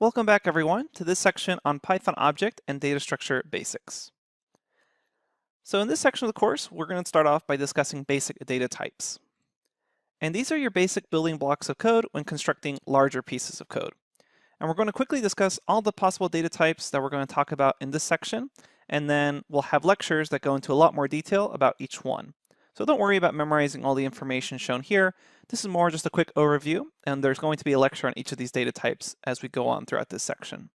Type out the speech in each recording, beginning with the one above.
Welcome back everyone to this section on Python object and data structure basics. So in this section of the course, we're going to start off by discussing basic data types. And these are your basic building blocks of code when constructing larger pieces of code. And we're going to quickly discuss all the possible data types that we're going to talk about in this section, and then we'll have lectures that go into a lot more detail about each one. So don't worry about memorizing all the information shown here. This is more just a quick overview, and there's going to be a lecture on each of these data types as we go on throughout this section.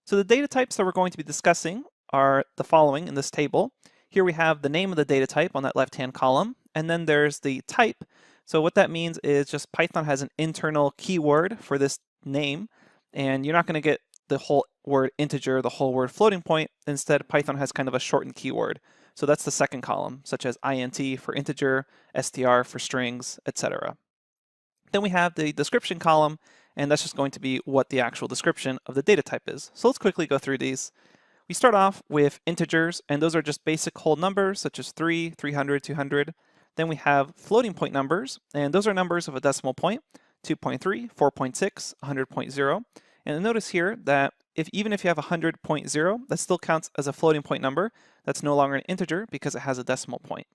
So the data types that we're going to be discussing are the following in this table. Here we have the name of the data type on that left-hand column, and then there's the type. So what that means is just Python has an internal keyword for this name, and you're not going to get the whole word integer, the whole word floating point. Instead, Python has kind of a shortened keyword. So that's the second column, such as int for integer, str for strings, etc. Then we have the description column, and that's just going to be what the actual description of the data type is. So let's quickly go through these. We start off with integers, and those are just basic whole numbers, such as 3, 300, 200. Then we have floating point numbers, and those are numbers of a decimal point, 2.3, 4.6, 100.0. And notice here that even if you have 100.0, that still counts as a floating point number. That's no longer an integer because it has a decimal point.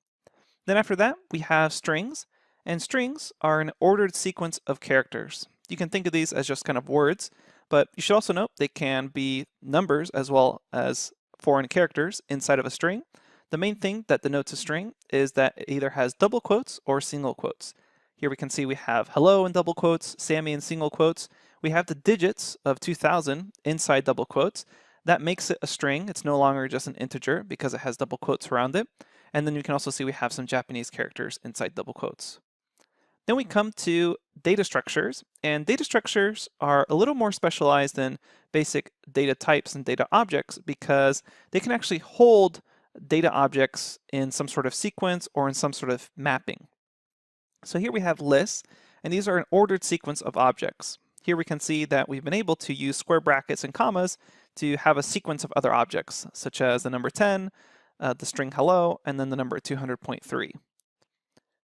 Then after that, we have strings, and strings are an ordered sequence of characters. You can think of these as just kind of words, but you should also note they can be numbers as well as foreign characters inside of a string. The main thing that denotes a string is that it either has double quotes or single quotes. Here we can see we have hello in double quotes, Sammy in single quotes. We have the digits of 2000 inside double quotes. That makes it a string. It's no longer just an integer because it has double quotes around it. And then you can also see we have some Japanese characters inside double quotes. Then we come to data structures, and data structures are a little more specialized than basic data types and data objects because they can actually hold data objects in some sort of sequence or in some sort of mapping. So here we have lists, and these are an ordered sequence of objects. Here we can see that we've been able to use square brackets and commas to have a sequence of other objects, such as the number 10, the string hello, and then the number 200.3.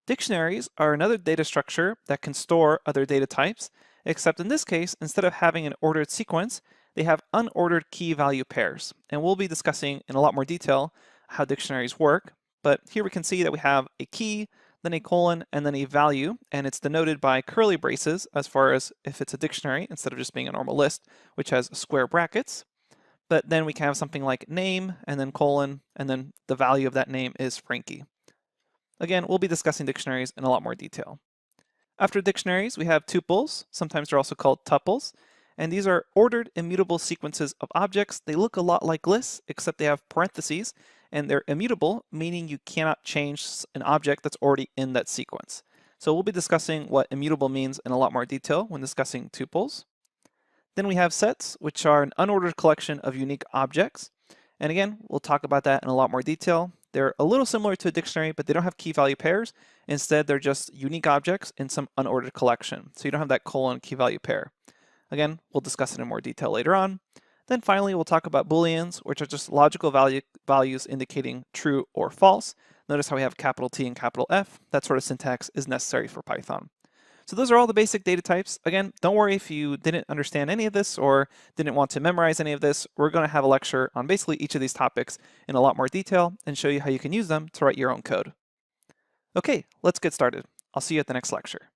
Dictionaries are another data structure that can store other data types, except in this case, instead of having an ordered sequence, they have unordered key value pairs. And we'll be discussing in a lot more detail how dictionaries work. But here we can see that we have a key, then a colon, and then a value, and it's denoted by curly braces as far as if it's a dictionary instead of just being a normal list, which has square brackets. But then we can have something like name, and then colon, and then the value of that name is Frankie. Again, we'll be discussing dictionaries in a lot more detail. After dictionaries, we have tuples. Sometimes they're also called tuples. And these are ordered immutable sequences of objects. They look a lot like lists, except they have parentheses, and they're immutable, meaning you cannot change an object that's already in that sequence. So we'll be discussing what immutable means in a lot more detail when discussing tuples. Then we have sets, which are an unordered collection of unique objects. And again, we'll talk about that in a lot more detail. They're a little similar to a dictionary, but they don't have key value pairs. Instead, they're just unique objects in some unordered collection. So you don't have that colon key value pair. Again, we'll discuss it in more detail later on. Then finally, we'll talk about Booleans, which are just logical values indicating true or false. Notice how we have capital T and capital F. That sort of syntax is necessary for Python. So those are all the basic data types. Again, don't worry if you didn't understand any of this or didn't want to memorize any of this. We're going to have a lecture on basically each of these topics in a lot more detail and show you how you can use them to write your own code. Okay, let's get started. I'll see you at the next lecture.